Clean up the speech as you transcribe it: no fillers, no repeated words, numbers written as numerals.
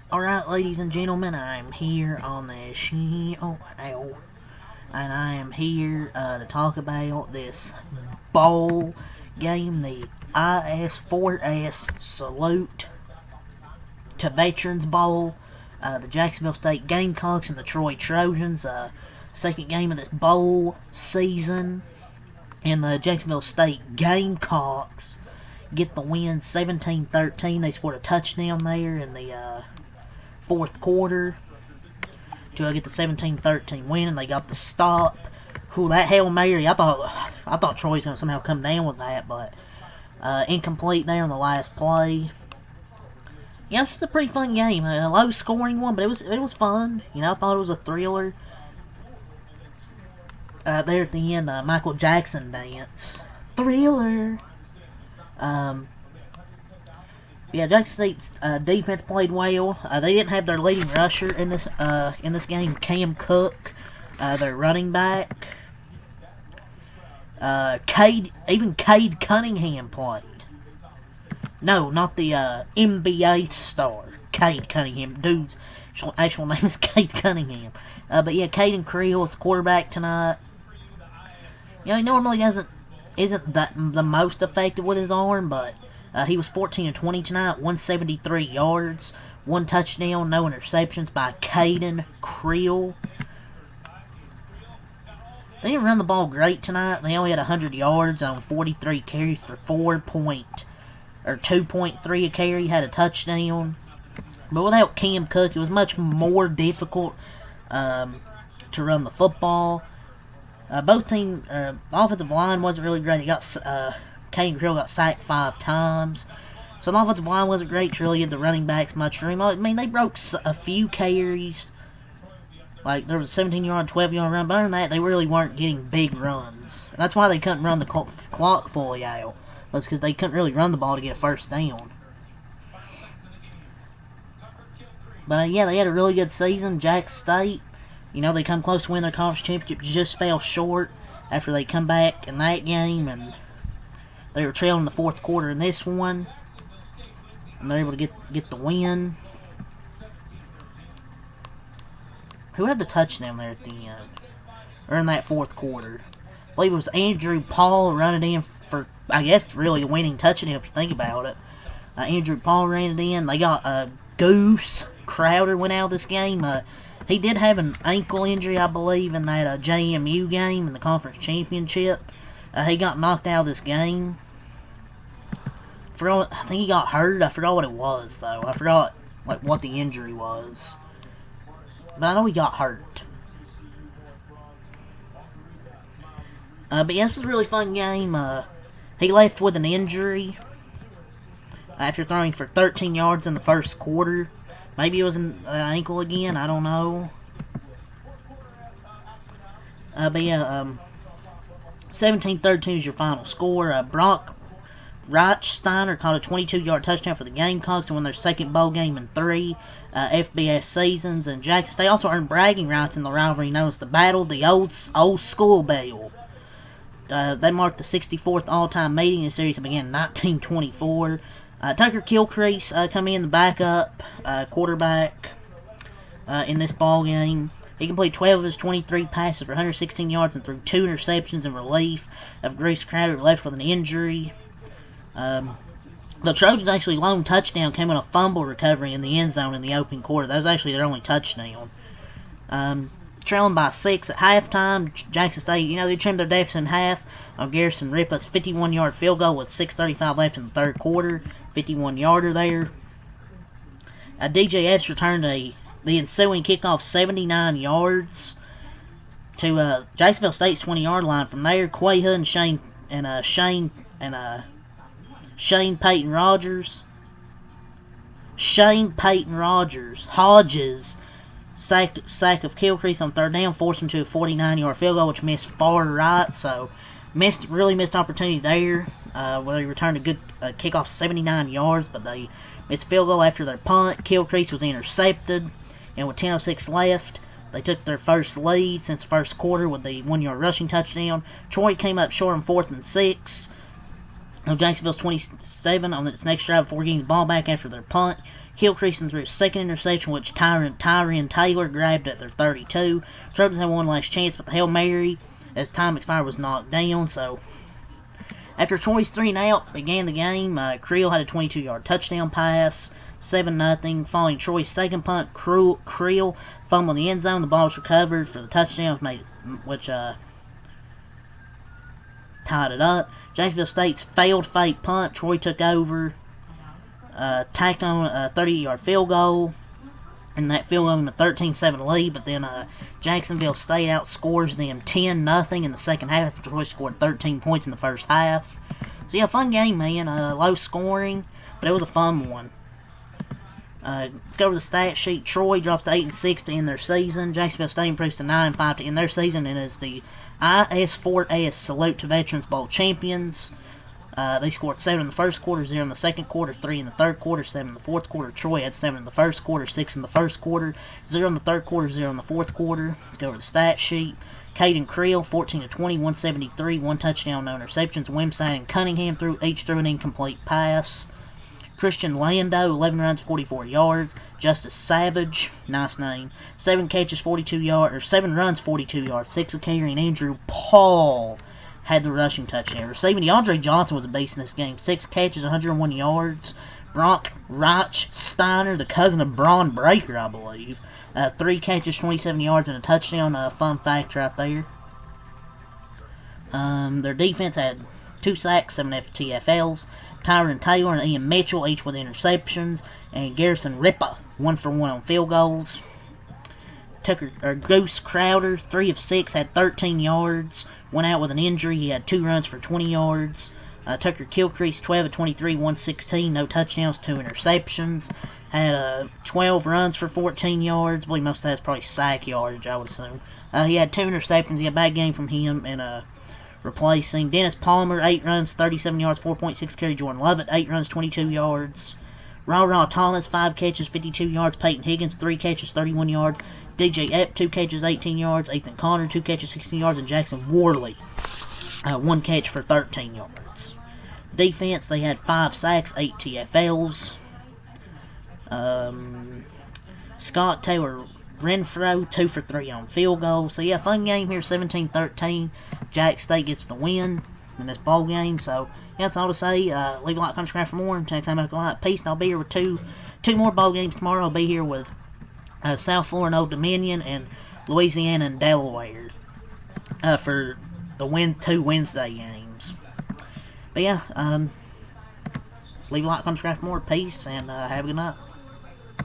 Alright, ladies and gentlemen, I'm here on the show, and I am here to talk about this bowl game, the IS4S Salute to Veterans Bowl. The Jacksonville State Gamecocks and the Troy Trojans, second game of this bowl season, and the Jacksonville State Gamecocks get the win 17-13. They scored a touchdown there in the fourth quarter to get the 17-13 win, and they got the stop. Whew, that Hail Mary, I thought Troy's going to somehow come down with that, but incomplete there on the last play. Yeah, it was just a pretty fun game. A low-scoring one, but it was fun. You know, I thought it was a thriller. There at the end, Michael Jackson dance. Thriller. Yeah, Jackson State's defense played well. They didn't have their leading rusher in this game, Cam Cook, their running back. Cade Cunningham played. No, not the NBA star, Cade Cunningham. Dude's actual name is Cade Cunningham. But yeah, Caden Creel is the quarterback tonight. You know, he normally isn't the most effective with his arm, but he was 14 of 20 tonight, 173 yards, one touchdown, no interceptions by Caden Creel. They didn't run the ball great tonight. They only had 100 yards on 43 carries for 2.3 a carry, had a touchdown. But without Cam Cook, it was much more difficult to run the football. Both teams, the offensive line wasn't really great. Caden Creel got sacked 5 times. So the offensive line wasn't great to really give the running backs much room. I mean, they broke a few carries. Like, there was a 17-yard, 12-yard run. But other than that, they really weren't getting big runs. And that's why they couldn't run the clock fully out. Was because they couldn't really run the ball to get a first down. But yeah, they had a really good season. Jackson State, you know, they come close to winning their conference championship, just fell short after they come back in that game, and they were trailing in the fourth quarter in this one, and they're able to get the win. Who had the touchdown there at the end, or in that fourth quarter? I believe it was Andrew Paul running in for, I guess, really a winning touchdown if you think about it. Andrew Paul ran it in. They got Goose Crowder went out of this game. He did have an ankle injury, I believe, in that JMU game in the conference championship. He got knocked out of this game. I think he got hurt. I forgot what it was, though. I forgot what the injury was. But I know he got hurt. But yeah, this was a really fun game. He left with an injury after throwing for 13 yards in the first quarter. Maybe it was an ankle again. I don't know. But yeah, 17-13 is your final score. Brock Reichsteiner caught a 22-yard touchdown for the Gamecocks and won their second bowl game in 3 FBS seasons. And Jackson State also earned bragging rights in the rivalry known as the Battle of the Old School Bell. They marked the 64th all-time meeting in the series that began in 1924. Tucker Kilcrease come in, the backup quarterback in this ball game. He completed 12 of his 23 passes for 116 yards and threw 2 interceptions in relief of Grace Crowder, left with an injury. The Trojans' actually lone touchdown came on a fumble recovery in the end zone in the open quarter. That was actually their only touchdown. Trailing by 6 at halftime, Jackson State, they trimmed their deficit in half on Garrison Ripa's 51-yard field goal with 6:35 left in the third quarter. 51-yarder there. DJ Epps returned the ensuing kickoff 79 yards to Jacksonville State's 20-yard line. From there, Quaha and Shane Peyton Rogers. Hodges sack of Kilcrease on third down, forced him to a 49-yard field goal, which missed far right. So really missed opportunity there. Where they returned a good kickoff 79 yards, but they missed field goal after their punt. Kilcrease was intercepted, and with 10:06 left, they took their first lead since the first quarter with the 1-yard rushing touchdown. Troy came up short on 4th and 6. Jacksonville's 27 on its next drive before getting the ball back after their punt. Kilcreaston threw his second interception, which Tyrion Taylor grabbed at their 32. Trojans had one last chance, but the Hail Mary, as time expired, was knocked down. So, after Troy's 3-and-out began the game, Creel had a 22-yard touchdown pass, 7-0. Following Troy's second punt, Creel fumbled in the end zone. The ball was recovered for the touchdown, which tied it up. Jacksonville State's failed fake punt. Troy took over. Tacked on a 30-yard field goal, and that field goal in a 13-7 lead, but then Jacksonville State outscores them 10-0 in the second half. Troy scored 13 points in the first half. So yeah, fun game, man. Low scoring, but it was a fun one. Let's go over the stat sheet. Troy drops to 8-6 to end their season. Jacksonville State improves to 9-5 to end their season, and is the IS4S Salute to Veterans Bowl champions. They scored 7 in the first quarter, 0 in the second quarter, 3 in the third quarter, 7 in the fourth quarter. Troy had 7 in the first quarter, 6 in the first quarter, 0 in the third quarter, 0 in the fourth quarter. Let's go over the stat sheet. Caden Creel, 14 of 20, 173, 1 touchdown, no interceptions. Wimside and Cunningham each threw an incomplete pass. Christian Lando, 11 runs, 44 yards. Justice Savage, nice name, 7 catches, 42 yards, or 7 runs, 42 yards. 6 of carry, and Andrew Paul had the rushing touchdown. Receiving, DeAndre Johnson was a beast in this game. 6 catches, 101 yards. Brock Reichsteiner, the cousin of Braun Breaker, I believe. 3 catches, 27 yards, and a touchdown. Fun fact right there. Their defense had 2 sacks, 7 FTFLs. Tyron Taylor and Ian Mitchell, each with interceptions. And Garrison Ripa, 1 for 1 on field goals. Goose Crowder, 3 of 6, had 13 yards. Went out with an injury. He had 2 runs for 20 yards. Tucker Kilcrease, 12 of 23, 116, no touchdowns, 2 interceptions. Had 12 runs for 14 yards. I believe most of that's probably sack yardage, I would assume. He had 2 interceptions. He had a bad game from him. And replacing Dennis Palmer, 8 runs, 37 yards, 4.6 carry. Jordan Lovett, 8 runs, 22 yards. Ra Thomas, 5 catches, 52 yards. Peyton Higgins, 3 catches, 31 yards. DJ Epp, 2 catches, 18 yards. Ethan Connor, 2 catches, 16 yards. And Jackson Worley, 1 catch for 13 yards. Defense, they had 5 sacks, 8 TFLs. Scott Taylor Renfro, 2 for 3 on field goal. So yeah, fun game here, 17-13. Jack State gets the win in this bowl game. So yeah, that's all to say. Leave a like, comment, subscribe for more. Next time I go out. Peace, and I'll be here with two more bowl games tomorrow. I'll be here with South Florida and Old Dominion, and Louisiana and Delaware for the 2 Wednesday games. But yeah, leave a like, comment, subscribe for more. Peace, and have a good night.